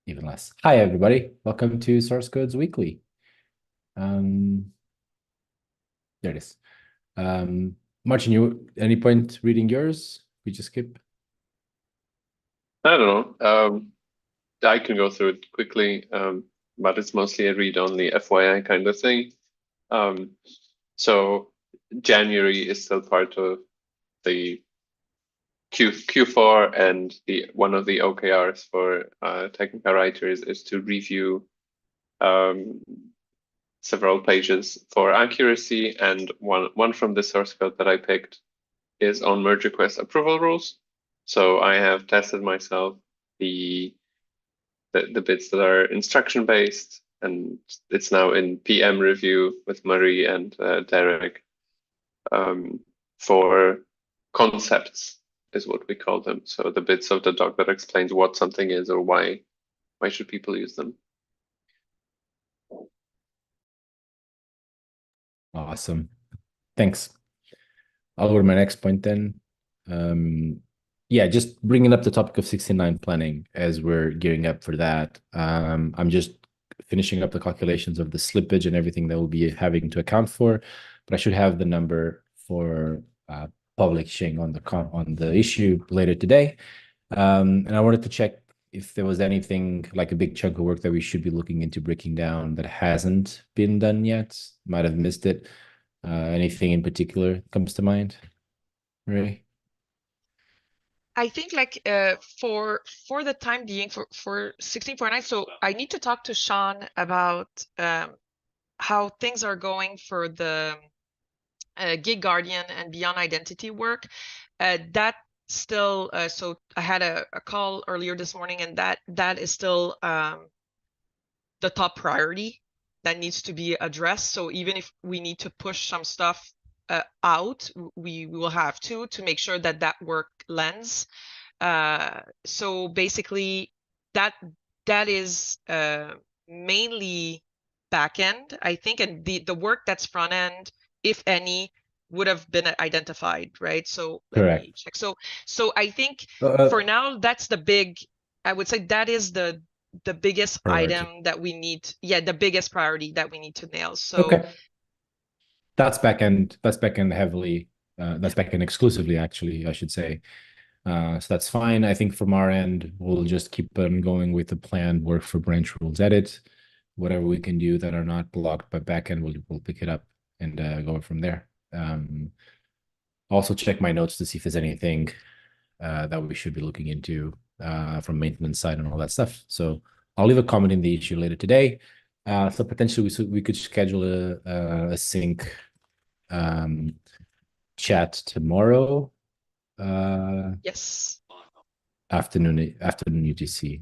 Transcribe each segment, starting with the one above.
even less. Hi, everybody. Welcome to Source Codes Weekly. There it is. Martin, you any point reading yours? We just skip. I don't know. I can go through it quickly, but it's mostly a read-only FYI kind of thing. So January is still part of the Q4, and the one of the OKRs for technical writers is to review several pages for accuracy, and one from the source code that I picked is on merge request approval rules. So I have tested myself the bits that are instruction based, and it's now in PM review with Marie and Derek for concepts is what we call them. So the bits of the doc that explains what something is or why should people use them. Awesome. Thanks. I'll go to my next point then. Yeah, just bringing up the topic of 69 planning as we're gearing up for that. I'm just finishing up the calculations of the slippage and everything that we'll be having to account for, but I should have the number for publishing on the issue later today. And I wanted to check if there was anything like a big chunk of work that we should be looking into breaking down that hasn't been done yet. Might have missed it. Anything in particular comes to mind? Really? I think for the time being for 16.9, so I need to talk to Sean about how things are going for the Gig Guardian and Beyond Identity work. That still so I had a call earlier this morning, and that is still the top priority that needs to be addressed. So even if we need to push some stuff out, we will have to make sure that work lands. So basically, that is mainly back end, I think, and the work that's front end, if any, would have been identified, right? So let me check. So I think for now, that's the big. I would say that is the biggest priority item that we need. Yeah, the biggest priority that we need to nail. So okay. That's back end heavily. That's back end exclusively, actually, I should say. So that's fine. I think from our end, we'll just keep on going with the planned work for branch rules edit. Whatever we can do that are not blocked by backend, we'll pick it up and go from there. Also check my notes to see if there's anything that we should be looking into from maintenance side and all that stuff. So I'll leave a comment in the issue later today. So potentially we could schedule a sync chat tomorrow. Yes. Afternoon UTC.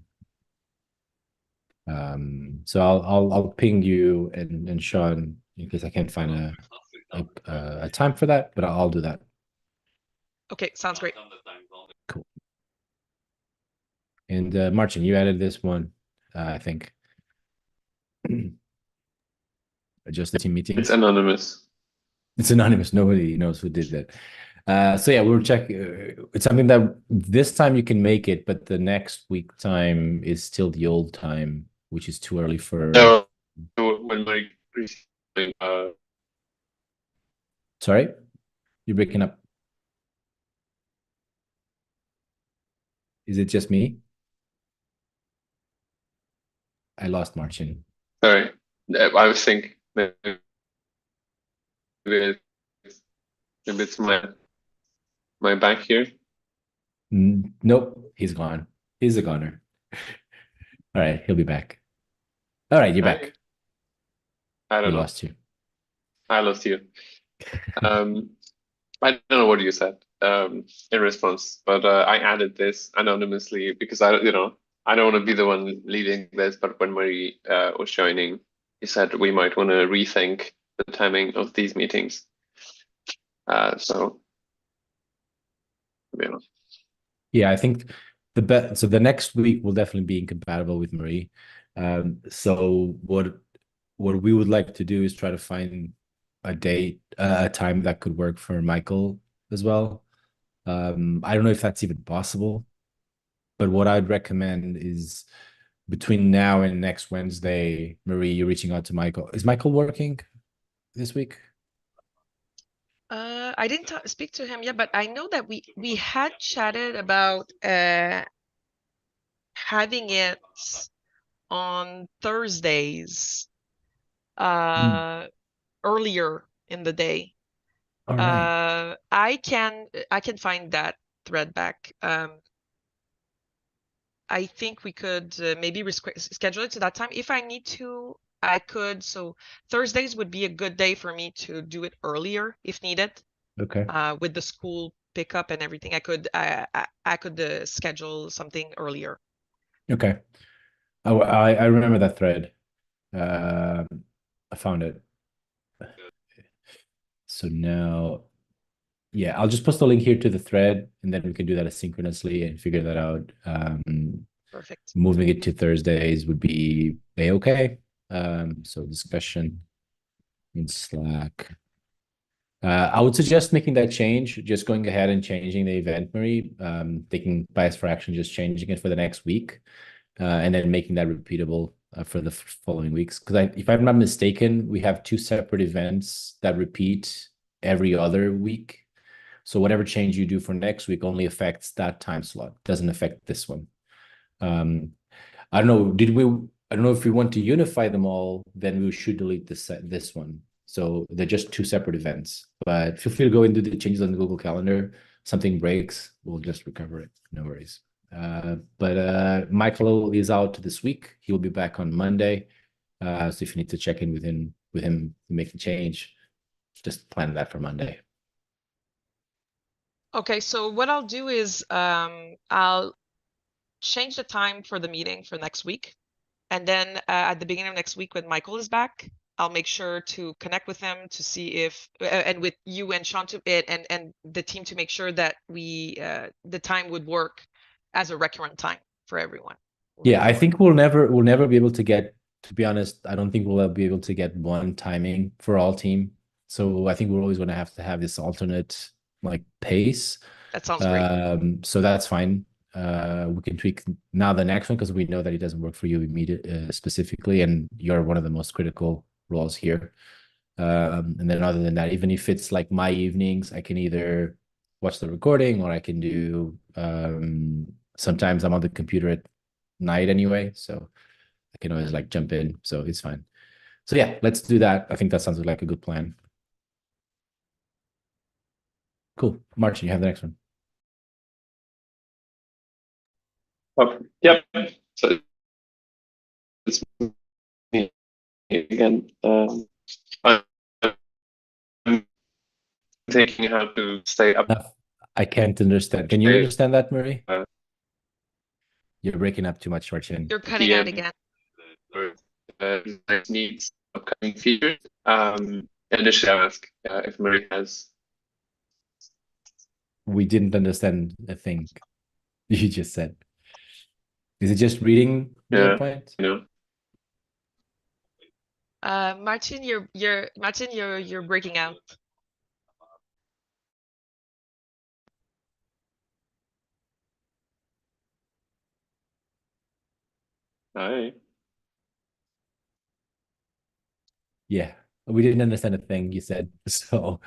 So I'll ping you and Sean in case I can't find a time for that, but I'll do that. Okay, sounds great. Cool. And Martin, you added this one, I think. Just the team meeting. It's anonymous. It's anonymous. Nobody knows who did that. So yeah, we'll check. It's something that this time you can make it, but the next week time is still the old time, which is too early for. No, when my Sorry, you're breaking up. Is it just me? I lost Martin. Sorry, I was thinking maybe it's my back here. Nope, he's gone. He's a goner. All right, he'll be back. All right, you're back. I don't know. Lost you. I lost you. I don't know what you said in response, but I added this anonymously because I don't want to be the one leading this. But when Marie was joining, he said we might want to rethink the timing of these meetings. So, yeah, I think the next week will definitely be incompatible with Marie. So what we would like to do is try to find a time that could work for Michael as well. I don't know if that's even possible, but what I'd recommend is between now and next Wednesday, Marie, you're reaching out to Michael. Is Michael working this week? I didn't speak to him yet, but I know that we had chatted about having it on Thursdays earlier in the day. All right. I can find that thread back. I think we could maybe schedule it to that time. If I need to, I could. So Thursdays would be a good day for me to do it earlier if needed. Okay. With the school pickup and everything, I could schedule something earlier. Okay. Oh, I remember that thread. I found it. So now, yeah, I'll just post a link here to the thread, and then we can do that asynchronously and figure that out. Perfect. Moving it to Thursdays would be okay. So discussion in Slack. I would suggest making that change, just going ahead and changing the event, Marie, taking bias for action, just changing it for the next week, and then making that repeatable for the following weeks. Because if I'm not mistaken, we have 2 separate events that repeat every other week. So whatever change you do for next week only affects that time slot, doesn't affect this one. I don't know. I don't know if we want to unify them all, then we should delete this one. So they're just 2 separate events. But feel free to go and do the changes on the Google Calendar. Something breaks, we'll just recover it. No worries. But Michael is out this week. He'll be back on Monday. So if you need to check in with him to make the change, just plan that for Monday. Okay, so what I'll do is I'll change the time for the meeting for next week. And then at the beginning of next week, when Michael is back, I'll make sure to connect with him to see if, and with you and Sean and the team to make sure that the time would work as a recurrent time for everyone. Yeah, I think we'll never be able to get, to be honest, I don't think we'll be able to get one timing for all team. So I think we're always going to have this alternate like pace. That sounds great. So that's fine. We can tweak now the next one because we know that it doesn't work for you specifically, and you're one of the most critical roles here. And then other than that, even if it's like my evenings, I can either watch the recording or I can do sometimes I'm on the computer at night anyway, so I can always like jump in, so it's fine. So yeah, let's do that. I think that sounds like a good plan. Cool. Martin, you have the next one. Yep. So it's me again. I'm thinking how to stay up. I can't understand. Can you understand that, Murray? You're breaking up too much, Martin. You're cutting out again. Needs upcoming features. Initially, I ask if Murray has. We didn't understand a thing you just said. Is it just reading the point? No. Martin, you're breaking out. Hi. Yeah, we didn't understand a thing you said. So,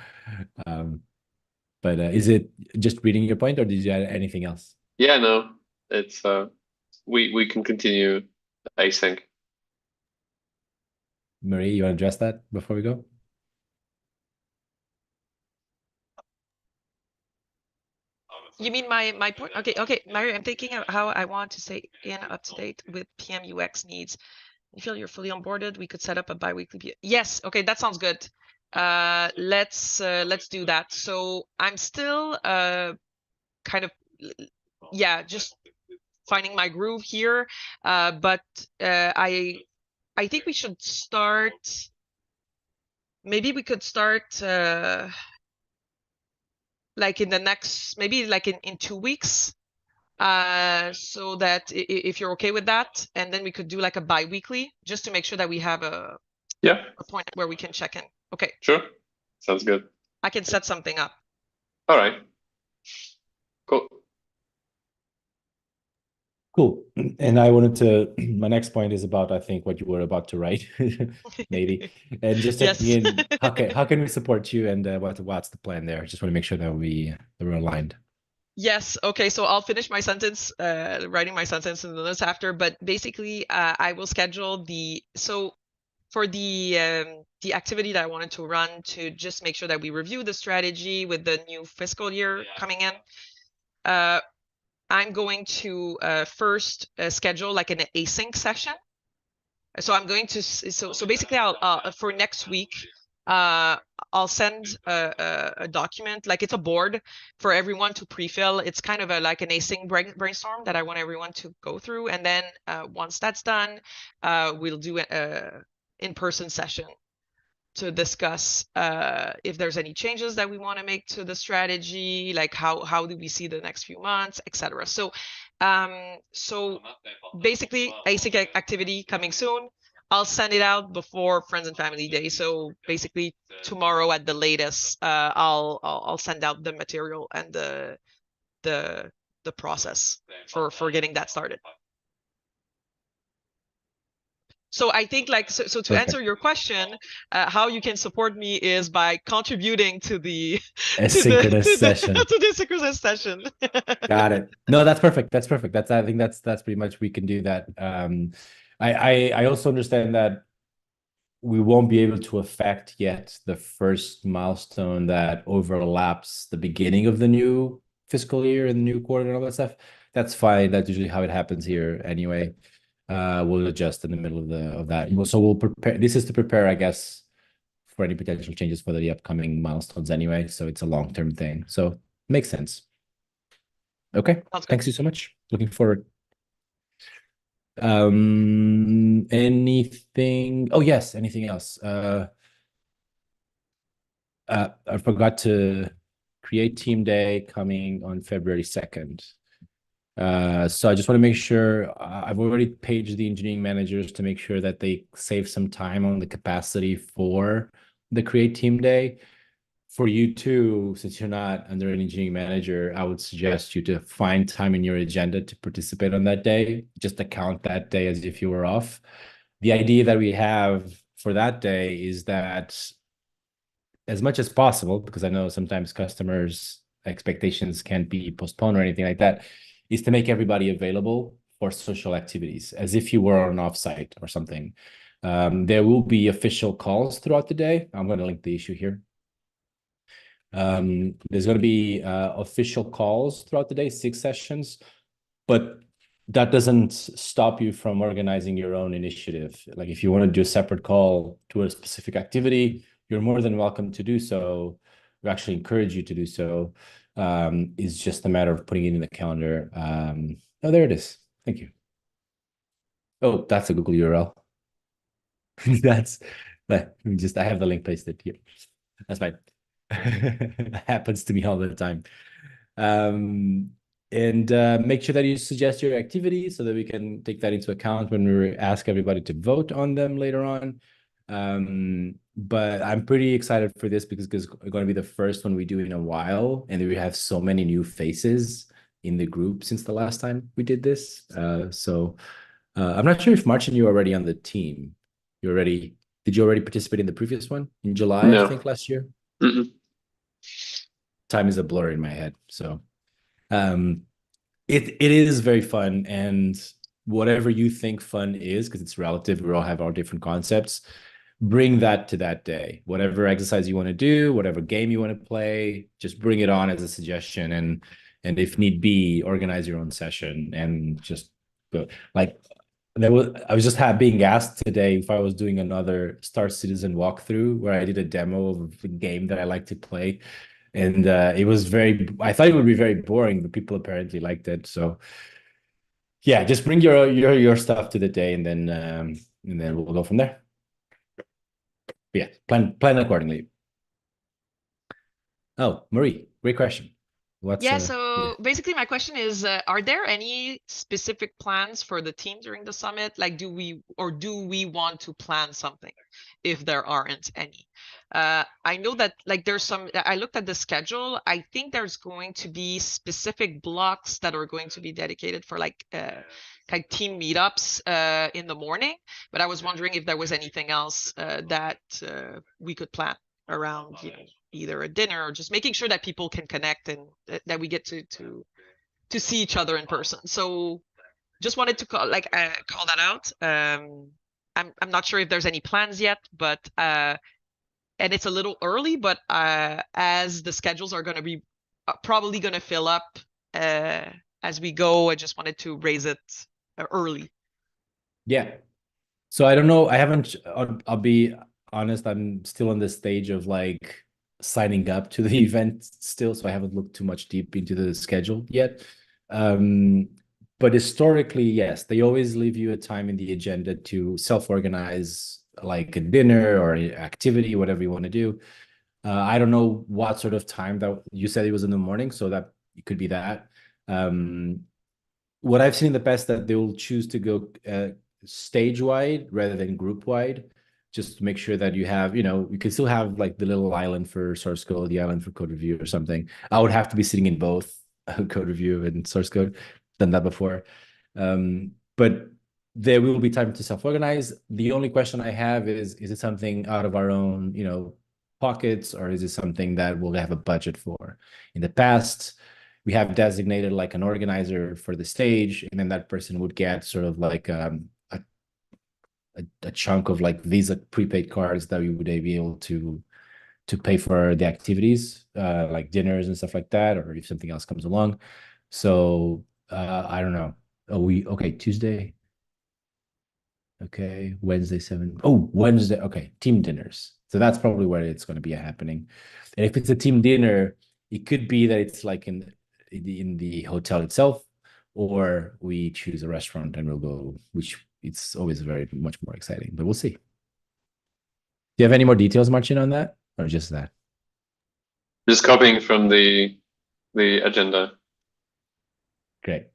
but is it just reading your point, or did you add anything else? Yeah, no, it's we can continue async. Marie, you want to address that before we go? You mean my point? Okay, Mario, I'm thinking of how I want to stay up to date with PM UX needs. You feel you're fully onboarded? We could set up a biweekly. Yes, okay, that sounds good. Let's do that. So I'm still kind of just finding my groove here. But I think we should start. Maybe we could start like in the next, maybe like in 2 weeks. So that if you're okay with that, and then we could do like a bi-weekly just to make sure that we have a point where we can check in. Okay. Sure. Sounds good. I can set something up. All right. Cool. Cool. And I wanted to, my next point is about, I think, what you were about to write, maybe. And just checking Yes. in, how can we support you, and what's the plan there? Just want to make sure that we're aligned. Yes. Okay. So I'll finish my sentence, writing my sentence in the notes after. But basically, I will schedule for the activity that I wanted to run to just make sure that we review the strategy with the new fiscal year coming in. I'm going to first schedule like an async session. So I'm going to so basically I'll for next week I'll send a document, like it's a board for everyone to pre-fill. It's kind of like an async brainstorm that I want everyone to go through, and then once that's done, we'll do a in-person session to discuss if there's any changes that we want to make to the strategy, like how do we see the next few months, etc. So basically async activity coming soon. I'll send it out before Friends and Family Day. So basically tomorrow at the latest, I'll send out the material and the process for getting that started. So I think like so to answer your question, how you can support me is by contributing to the Asynchronous session. to the synchronous session. Got it. No, that's perfect. That's perfect. I think that's pretty much, we can do that. I also understand that we won't be able to affect yet the first milestone that overlaps the beginning of the new fiscal year and the new quarter and all that stuff. That's fine. That's usually how it happens here anyway. We'll adjust in the middle of that. So we'll prepare. This is to prepare, I guess, for any potential changes for the upcoming milestones anyway. So it's a long-term thing. So makes sense. Okay. Thanks you so much. Looking forward. Anything? Oh yes, anything else? I forgot to create team day coming on February 2nd. So I just want to make sure, I've already paged the engineering managers to make sure that they save some time on the capacity for the create team day. For you too, since you're not under an engineering manager, I would suggest you to find time in your agenda to participate on that day. Just account that day as if you were off. The idea that we have for that day is that, as much as possible, because I know sometimes customers' expectations can't be postponed or anything like that, is to make everybody available for social activities, as if you were on an offsite or something. There will be official calls throughout the day. I'm going to link the issue here. There's going to be official calls throughout the day, 6 sessions, but that doesn't stop you from organizing your own initiative. Like if you want to do a separate call to a specific activity, you're more than welcome to do so. We actually encourage you to do so. It's just a matter of putting it in the calendar. Oh, there it is. Thank you. Oh, that's a Google URL. I have the link pasted here. That's fine. That happens to me all the time. And make sure that you suggest your activities so that we can take that into account when we ask everybody to vote on them later on. But I'm pretty excited for this because it's going to be the first one we do in a while, and we have so many new faces in the group since the last time we did this. So I'm not sure if Martin, you were already on the team. Did you already participate in the previous one in July, No. I think, last year? Mm-mm. Time is a blur in my head. So it is very fun, and whatever you think fun is, because it's relative, we all have our different concepts, bring that to that day. Whatever exercise you want to do, whatever game you want to play, just bring it on as a suggestion, and if need be, organize your own session and just go. Like I was just being asked today if I was doing another Star Citizen walkthrough where I did a demo of a game that I like to play. And it was I thought it would be very boring, but people apparently liked it. So yeah, just bring your stuff to the day, and then we'll go from there. Yeah, plan accordingly. Oh, Marie, great question. What's Yeah, yeah. so basically my question is, are there any specific plans for the team during the summit? Like, do we want to plan something if there aren't any? I know that like there's some, I looked at the schedule. I think there's going to be specific blocks that are going to be dedicated for like team meetups in the morning. But I was wondering if there was anything else that we could plan around, you know, either a dinner or just making sure that people can connect and that we get to see each other in person. So just wanted to call that out. I'm not sure if there's any plans yet, but and it's a little early, but as the schedules are going to be probably going to fill up as we go, I just wanted to raise it early. Yeah. So I don't know. I haven't. I'll be honest. I'm still on the stage of like signing up to the event still, so I haven't looked too much deep into the schedule yet. But historically, yes, they always leave you a time in the agenda to self-organize, like a dinner or an activity, whatever you want to do. I don't know what sort of time that you said it was in the morning, so that it could be that. What I've seen in the past that they will choose to go stage wide rather than group wide, just to make sure that you have, you know, you can still have like the little island for source code, the island for code review or something. I would have to be sitting in both code review and source code. Done that before. But there will be time to self-organize. The only question I have is it something out of our own, you know, pockets, or is it something that we'll have a budget for? In the past, we have designated like an organizer for the stage, and then that person would get sort of like a chunk of like Visa prepaid cards that we would be able to pay for the activities, like dinners and stuff like that, or if something else comes along. So I don't know. Okay, Tuesday. Okay, Wednesday 7. Oh, Wednesday. Okay, team dinners. So that's probably where it's going to be happening. And if it's a team dinner, it could be that it's like in the hotel itself, or we choose a restaurant and we'll go, which it's always very much more exciting, but we'll see. Do you have any more details, Marcin, on that, or just that? Just copying from the agenda. Great.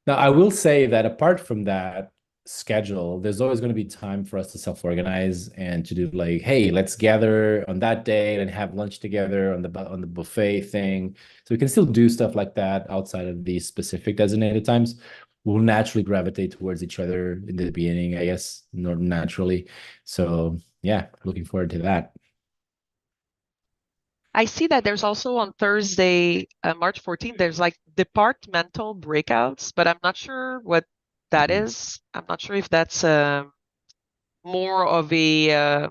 Now, I will say that apart from that schedule, there's always going to be time for us to self-organize and to do like, hey, let's gather on that day and have lunch together on the buffet thing. So we can still do stuff like that outside of these specific designated times. We'll naturally gravitate towards each other in the beginning, I guess, naturally. So yeah, looking forward to that. I see that there's also on Thursday, March 14th, there's like departmental breakouts, but I'm not sure what that is. I'm not sure if that's more of a,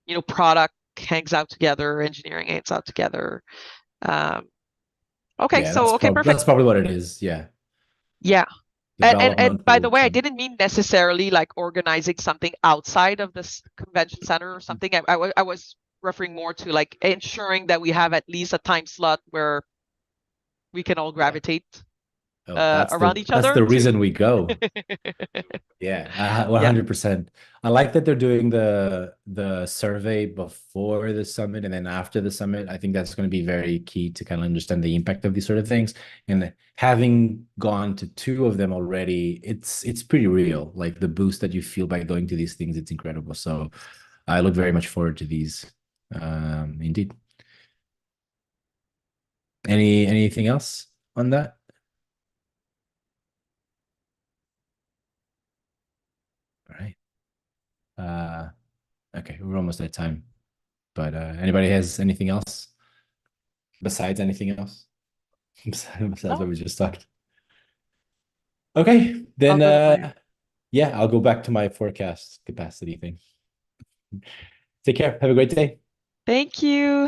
you know, product hangs out together, engineering hangs out together. Okay, Yeah, so okay, perfect. That's probably what it is. Yeah. Yeah. And by the way, I something. didn't mean necessarily like organizing something outside of this convention center or something. I was referring more to like ensuring that we have at least a time slot where we can all gravitate around each other. That's the reason we go. Yeah, 100%. I like that they're doing the survey before the summit and then after the summit. I think that's going to be very key to kind of understand the impact of these sort of things. And having gone to 2 of them already, it's pretty real. Like the boost that you feel by going to these things, it's incredible. So I look very much forward to these. Indeed. Anything else on that? All right. Okay, we're almost at time. But anybody has anything else besides anything else? Besides what we just talked. Okay, then yeah, I'll go back to my forecast capacity thing. Take care. Have a great day. Thank you.